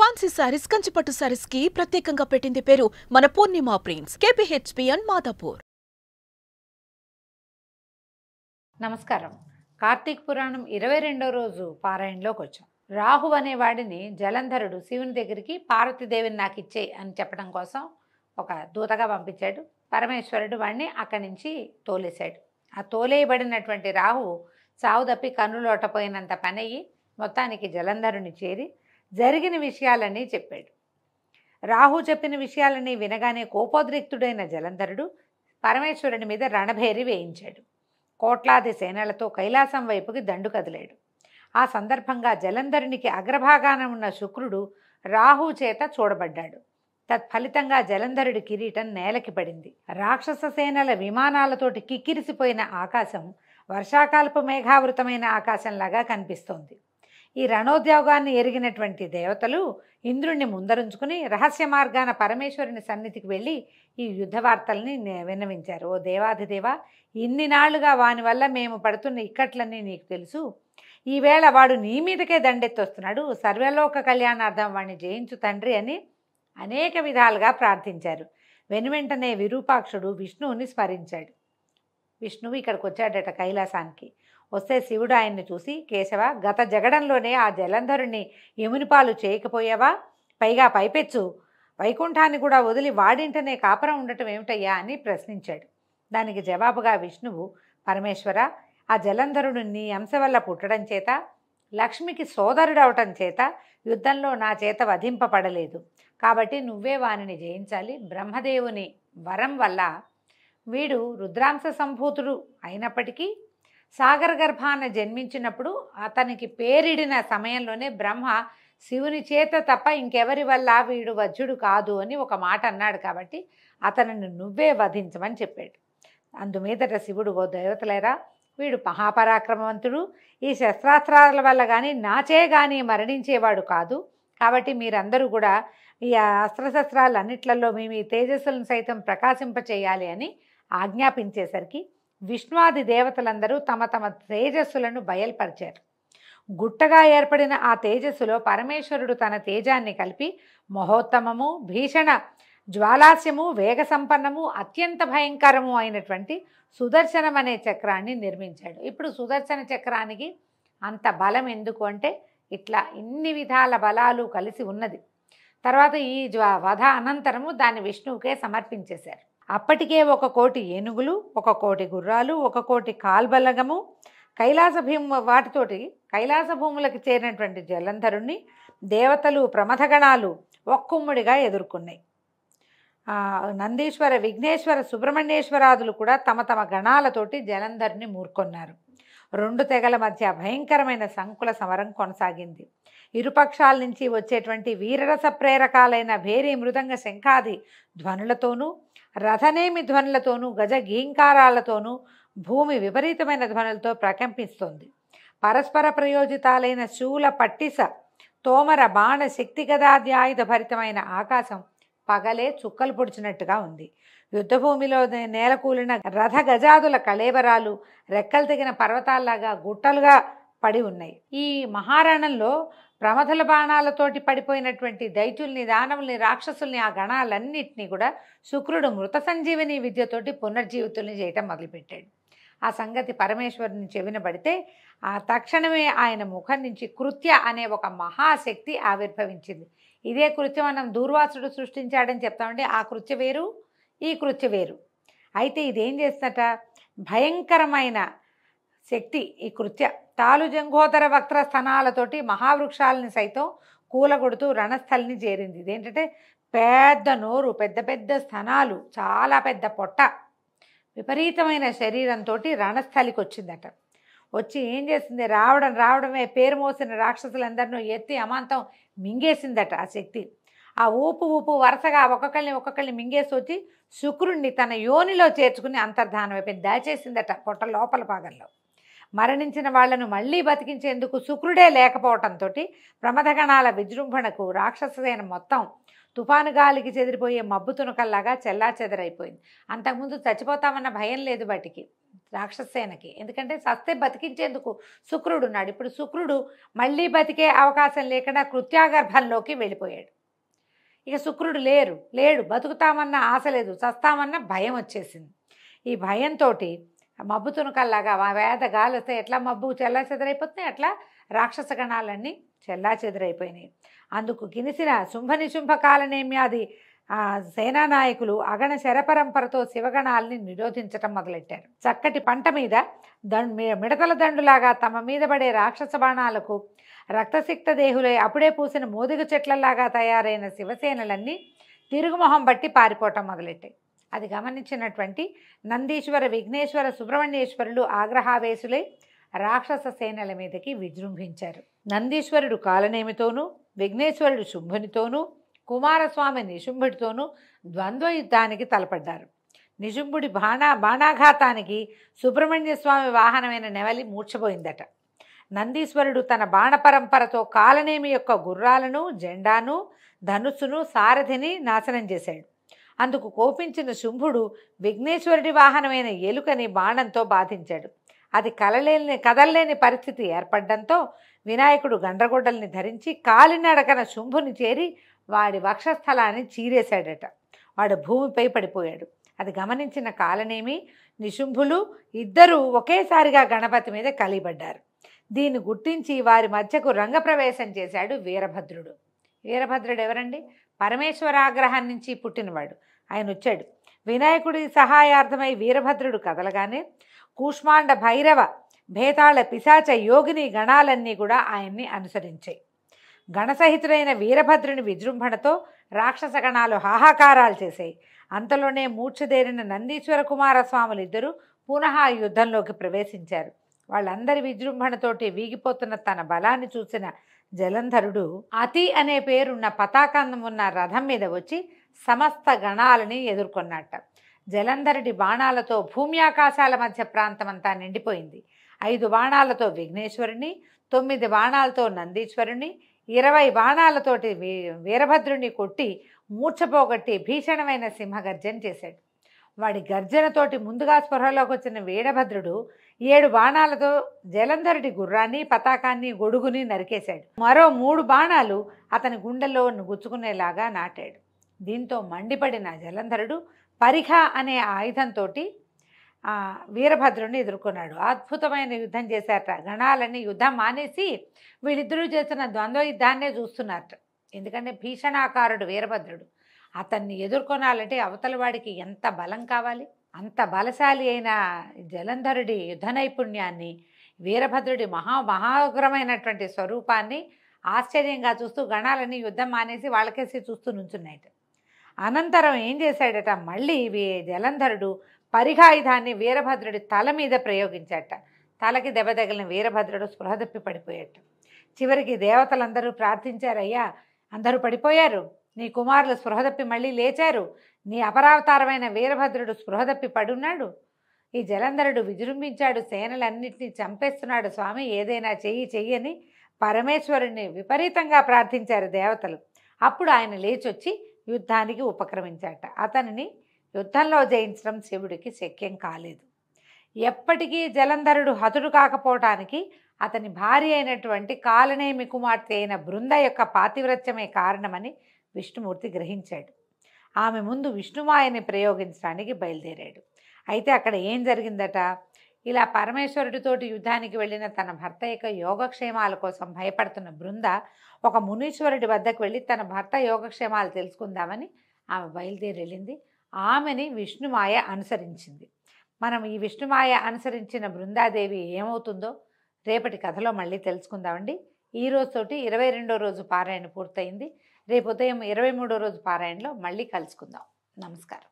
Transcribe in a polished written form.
Fancy saris, కంచిపట్టు సారీస్ కి ప్రత్యేకంగా పెట్టింది పేరు మన పూర్ణిమ ప్రింట్స్, కేపీహెచ్పీ అండ్ మాదాపూర్. నమస్కారం. కార్తీక పురాణం 22వ రోజు పారాయణలోకి వచ్చాం. రాహు అనేవాడిని జలంధరుడు శివుని దగ్గరికి పార్వతీదేవిని నాకు ఇచ్చే అని చెప్పడం కోసం ఒక దూతగా పంపించాడు. పరమేశ్వరుడు వాడిని అక్కడి నుంచి తోలేశాడు. ఆ తోలేయబడినటువంటి రాహువు చావు తప్పి కన్నులోటపోయినంత పనయ్యి మొత్తానికి జలంధరుని చేరి జరిగిన విషయాలన్నీ చెప్పాడు. రాహు చెప్పిన విషయాలన్నీ వినగానే కోపోద్రిక్తుడైన జలంధరుడు పరమేశ్వరుని మీద రణభేరి వేయించాడు. కోట్లాది సేనలతో కైలాసం వైపుకి దండు కదిలాడు. ఆ సందర్భంగా జలంధరునికి అగ్రభాగాన ఉన్న శుక్రుడు రాహు చేత చూడబడ్డాడు. తత్ఫలితంగా జలంధరుడి కిరీటం నేలకి పడింది. రాక్షస సేనల విమానాలతోటి కిక్కిరిసిపోయిన ఆకాశం వర్షాకాలపు మేఘావృతమైన ఆకాశంలాగా కనిపిస్తోంది. ఈ రణోద్యోగాన్ని ఎరిగినటువంటి దేవతలు ఇంద్రుణ్ణి ముందరుంచుకుని రహస్య మార్గాన పరమేశ్వరుని సన్నిధికి వెళ్ళి ఈ యుద్ధ వార్తల్ని విన్నవించారు. ఓ దేవాధిదేవ, ఇన్ని నాళ్లుగా వాని వల్ల మేము పడుతున్న ఇక్కట్లన్నీ నీకు తెలుసు. ఈవేళ వాడు నీ మీదకే దండెత్తొస్తున్నాడు. సర్వలోక కళ్యాణార్థం వాడిని జయించు తండ్రి అని అనేక విధాలుగా ప్రార్థించారు. వెనువెంటనే విరూపాక్షుడు విష్ణువుని స్మరించాడు. విష్ణువు ఇక్కడికి వచ్చాడట కైలాసానికి. వస్తే శివుడు ఆయన్ని చూసి, కేశవ, గత జగడంలోనే ఆ జలంధరుణ్ణి యమునిపాలు చేయకపోయావా? పైగా పైపెచ్చు వైకుంఠాన్ని కూడా వదిలి వాడింటనే కాపురం ఉండటం ఏమిటయ్యా అని ప్రశ్నించాడు. దానికి జవాబుగా విష్ణువు, పరమేశ్వర, ఆ జలంధరుడు నీ అంశ వల్ల పుట్టడం చేత, లక్ష్మికి సోదరుడవటం చేత యుద్ధంలో నా చేత వధింపబడలేదు. కాబట్టి నువ్వే వానిని జయించాలి. బ్రహ్మదేవుని వరం వల్ల వీడు రుద్రాంశ సంభూతుడు అయినప్పటికీ సాగర గర్భాన జన్మించినప్పుడు అతనికి పేరిడిన సమయంలోనే బ్రహ్మ శివుని చేత తప్ప ఇంకెవరి వల్ల వీడు వజ్రుడు కాదు అని ఒక మాట అన్నాడు. కాబట్టి అతనిని నువ్వే వధించమని చెప్పాడు. అందుమీదట శివుడు, ఓ దేవతలేరా, వీడు మహాపరాక్రమవంతుడు. ఈ శస్త్రాస్త్రాల వల్ల కానీ నాచే కానీ మరణించేవాడు కాదు. కాబట్టి మీరందరూ కూడా ఈ అస్త్రశస్త్రాలన్నిట్లలో మేము ఈ తేజస్సులను సైతం ప్రకాశింపచేయాలి అని ఆజ్ఞాపించేసరికి విష్ణువాది దేవతలందరూ తమ తమ తేజస్సులను బయల్పరిచారు. గుట్టగా ఏర్పడిన ఆ తేజస్సులో పరమేశ్వరుడు తన తేజాన్ని కలిపి మహోత్తమము, భీషణ జ్వాలాస్యము, వేగ సంపన్నము, అత్యంత భయంకరము అయినటువంటి సుదర్శనం అనే చక్రాన్ని నిర్మించాడు. ఇప్పుడు సుదర్శన చక్రానికి అంత బలం ఎందుకు అంటే, ఇట్లా ఇన్ని విధాల బలాలు కలిసి ఉన్నది. తర్వాత ఈ వధ అనంతరము దాన్ని విష్ణువుకే సమర్పించేశారు. అప్పటికే 1,000,000 ఏనుగులు, 1,000,000 గుర్రాలు, 1,000,000 కాల్బలగము, కైలాస భూములకు చేరినటువంటి జలంధరుణ్ణి దేవతలు, ప్రమథగణాలు ఒక్కుమ్ముడిగా ఎదుర్కొన్నాయి. నందీశ్వర, విఘ్నేశ్వర, సుబ్రహ్మణ్యేశ్వరాదులు కూడా తమ తమ గణాలతోటి జలంధరుని మూర్కొన్నారు. 2 తెగల మధ్య భయంకరమైన సంకుల సమరం కొనసాగింది. ఇరుపక్షాల నుంచి వచ్చేటువంటి వీరరస ప్రేరకాలైన భేరీ, మృదంగ, శంఖాది ధ్వనులతోనూ, రథనేమి ధ్వనులతోనూ, గజ గీంకారాలతోనూ భూమి విపరీతమైన ధ్వనులతో ప్రకంపిస్తోంది. పరస్పర ప్రయోజితాలైన శూల, పట్టిస, తోమర, బాణ, శక్తి గదాద్యాయుధ భరితమైన ఆకాశం పగలే చుక్కలు పొడిచినట్టుగా ఉంది. యుద్ధభూమిలో నేలకూలిన రథ గజాదుల కళేబరాలు రెక్కలు తెగిన పర్వతాల్లాగా గుట్టలుగా పడి ఉన్నాయి. ఈ మహారణంలో ప్రమథల బాణాలతోటి పడిపోయినటువంటి దైత్యుల్ని, దానవుల్ని, రాక్షసుల్ని, ఆ గణాలన్నింటినీ కూడా శుక్రుడు మృత సంజీవిని విద్యతోటి పునర్జీవితుల్ని చేయటం మొదలుపెట్టాడు. ఆ సంగతి పరమేశ్వరుని చెవిన పడితే ఆ తక్షణమే ఆయన ముఖం నుంచి కృత్య అనే ఒక మహాశక్తి ఆవిర్భవించింది. ఇదే కృత్యం మనం దూర్వాసుడు సృష్టించాడని చెప్తామండి. ఆ కృత్య వేరు, ఈ కృత్య వేరు. అయితే ఇదేం చేస్తట, భయంకరమైన శక్తి ఈ కృత్య. తాలు జంఘోదర వక్ర స్థనాలతోటి మహావృక్షాలని సైతం కూలగొడుతూ రణస్థలిని చేరింది. ఇదేంటంటే పెద్ద నోరు, పెద్ద పెద్ద స్థనాలు, చాలా పెద్ద పొట్ట, విపరీతమైన శరీరంతో రణస్థలికి వచ్చిందట. వచ్చి ఏం చేసింది, రావడమే పేరు మోసిన రాక్షసులందరినూ ఎత్తి అమాంతం మింగేసిందట ఆ శక్తి. ఆ ఊపు వరుసగా ఒక్కొక్కరిని మింగేసి వచ్చి శుక్రుణ్ణి తన యోనిలో చేర్చుకుని అంతర్ధానం అయిపోయింది, దాచేసిందట పొట్ట లోపల భాగంలో. మరణించిన వాళ్లను మళ్ళీ బతికించేందుకు శుక్రుడే లేకపోవటంతో ప్రమథగణాల విజృంభణకు రాక్షససేన మొత్తం తుఫాను గాలికి చెదిరిపోయే మబ్బు తునకల్లాగా చెల్లా చెదరైపోయింది. అంతకుముందు చచ్చిపోతామన్న భయం లేదు వాటికి. రాక్షసేనకి. ఎందుకంటే సస్తే బతికించేందుకు శుక్రుడు ఉన్నాడు. ఇప్పుడు శుక్రుడు మళ్ళీ బతికే అవకాశం లేకుండా కృత్యాగర్భంలోకి వెళ్ళిపోయాడు. ఇక శుక్రుడు లేడు, బతుకుతామన్న ఆశ లేదు, చస్తామన్న భయం వచ్చేసింది. ఈ భయంతో మబ్బు తునకల్లాగా వేద గాలి వస్తే ఎట్లా మబ్బు చెల్లా చెదరైపోతున్నాయి, అట్లా రాక్షస గణాలన్నీ చెల్లా చెదరైపోయినాయి. అందుకు కినిసిన శుంభ కాలనేమ్యాది సేనానాయకులు అగణ శరపరంపరతో శివగణాలని నిరోధించటం మొదలెట్టారు. చక్కటి పంట మీద మిడతల దండులాగా తమ మీద పడే రాక్షస బాణాలకు రక్తసిక్త దేహులై అప్పుడే పూసిన మోదిగ చెట్లలాగా తయారైన శివసేనలన్నీ తిరుగుమొహం బట్టి పారిపోవటం మొదలెట్టాయి. అది గమనించినటువంటి నందీశ్వర, విఘ్నేశ్వర, సుబ్రహ్మణ్యేశ్వరులు ఆగ్రహావేశులై రాక్షస సేనల మీదకి విజృంభించారు. నందీశ్వరుడు కాలనేమితోనూ, విఘ్నేశ్వరుడు శుంభునితోనూ, కుమారస్వామి నిశుంభుడితోనూ ద్వంద్వ యుద్ధానికి తలపడ్డారు. నిశుంభుడి బాణాఘాతానికి సుబ్రహ్మణ్య స్వామి వాహనమైన నెవలి మూర్ఛపోయిందట. నందీశ్వరుడు తన బాణపరంపరతో కాలనేమి యొక్క గుర్రాలను, జెండాను, ధనుస్సును, సారథిని నాశనం చేశాడు. అందుకు కోపించిన శుంభుడు విఘ్నేశ్వరుడి వాహనమైన ఎలుకని బాణంతో బాధించాడు. అది కదలలేని పరిస్థితి ఏర్పడడంతో వినాయకుడు గండ్రగొడ్డల్ని ధరించి కాలినడకన శుంభుని చేరి వాడి వక్షస్థలాన్ని చీరేశాడట. వాడు భూమిపై పడిపోయాడు. అది గమనించిన కాలనేమి, నిశుంభులు ఇద్దరూ ఒకేసారిగా గణపతి మీద కలిబడ్డారు. దీన్ని గుర్తించి వారి మధ్యకు రంగప్రవేశం చేశాడు వీరభద్రుడు. వీరభద్రుడు ఎవరండి? పరమేశ్వరాగ్రహం నుంచి పుట్టినవాడు. ఆయన వచ్చాడు. వినాయకుడి సహాయార్థమై వీరభద్రుడు కదలగానే కూష్మాండ, భైరవ, భేతాళ, పిశాచ, యోగిని గణాలన్నీ కూడా ఆయన్ని అనుసరించాయి. గణసహితుడైన వీరభద్రుని విజృంభణతో రాక్షస గణాలు హాహాకారాలు చేశాయి. అంతలోనే మూర్ఛదేరిన నందీశ్వర కుమారస్వాములు ఇద్దరూ పునః యుద్ధంలోకి ప్రవేశించారు. వాళ్ళందరి విజృంభణతోటి వీగిపోతున్న తన బలాన్ని చూసిన జలంధరుడు అతి అనే పేరున్న పతాకం ఉన్న రథం మీద వచ్చి సమస్త గణాలని ఎదుర్కొన్నట్ట. జలంధరుడి బాణాలతో భూమి ఆకాశాల మధ్య ప్రాంతమంతా నిండిపోయింది. 5 బాణాలతో విఘ్నేశ్వరుని, 9 బాణాలతో నందీశ్వరుని, 20 బాణాలతోటి వీరభద్రుని కొట్టి మూర్ఛపోగొట్టి భీషణమైన సింహగర్జన చేశాడు. వాడి గర్జనతోటి ముందుగా స్పృహలోకి వచ్చిన వీరభద్రుడు 7 బాణాలతో జలంధరుడి గుర్రాన్ని, పతాకాన్ని, గొడుగుని నరికేశాడు. మరో 3 బాణాలు అతని గుండెల్లో గుచ్చుకునేలాగా నాటాడు. దీంతో మండిపడిన జలంధరుడు పరిఖ అనే ఆయుధంతో వీరభద్రుని ఎదుర్కొన్నాడు. అద్భుతమైన యుద్ధం చేశారట. గణాలన్నీ యుద్ధం మానేసి వీళ్ళిద్దరూ చేసిన ద్వంద్వ యుద్ధాన్నే చూస్తున్నారట. ఎందుకంటే భీషణాకారుడు వీరభద్రుడు. అతన్ని ఎదుర్కొనాలంటే అవతల వాడికి ఎంత బలం కావాలి? అంత బలశాలి అయిన జలంధరుడి యుద్ధ నైపుణ్యాన్ని, వీరభద్రుడి మహాగ్రమైనటువంటి స్వరూపాన్ని ఆశ్చర్యంగా చూస్తూ గణాలన్నీ యుద్ధం మానేసి వాళ్ళకేసి చూస్తూ నుంచున్నాయట. అనంతరం ఏం చేశాడట, మళ్ళీ జలంధరుడు పరిఘాయుధాన్ని వీరభద్రుడి తల మీద ప్రయోగించాట. తలకి దెబ్బ తగిలిన వీరభద్రుడు స్పృహ తప్పి పడిపోయాట. చివరికి దేవతలందరూ ప్రార్థించారయ్యా, అందరూ పడిపోయారు, నీ కుమారులు స్పృహ తప్పి మళ్ళీ లేచారు, నీ అపరావతారమైన వీరభద్రుడు స్పృహ తప్పి పడున్నాడు, ఈ జలంధరుడు విజృంభించాడు, సేనలన్నింటినీ చంపేస్తున్నాడు, స్వామి ఏదైనా చెయ్యని పరమేశ్వరుణ్ణి విపరీతంగా ప్రార్థించారు దేవతలు. అప్పుడు ఆయన లేచొచ్చి యుద్ధానికి ఉపక్రమించాట. అతనిని యుద్ధంలో జయించడం శివుడికి శక్యం కాలేదు. ఎప్పటికీ జలంధరుడు హతుడు కాకపోవటానికి అతని భార్య అయినటువంటి కాలనేమి కుమార్తె అయిన బృంద యొక్క పాతివ్రత్యమే కారణమని విష్ణుమూర్తి గ్రహించాడు. ఆమె ముందు విష్ణుమాయని ప్రయోగించడానికి బయలుదేరాడు. అయితే అక్కడ ఏం జరిగిందట, ఇలా పరమేశ్వరుడితోటి యుద్ధానికి వెళ్ళిన తన భర్త యొక్క యోగక్షేమాల కోసం భయపడుతున్న బృంద ఒక మునీశ్వరుడి వద్దకు వెళ్ళి తన భర్త యోగక్షేమాలు తెలుసుకుందామని ఆమె బయలుదేరి వెళ్ళింది. ఆమెని విష్ణుమాయ అనుసరించింది. మనం ఈ విష్ణుమాయ అనుసరించిన బృందాదేవి ఏమవుతుందో రేపటి కథలో మళ్ళీ తెలుసుకుందామండి. ఈ రోజుతోటి 22వ రోజు పారాయణ పూర్తయింది. రేపు ఉదయం 23వ రోజు పారాయణలో మళ్ళీ కలుసుకుందాం. నమస్కారం.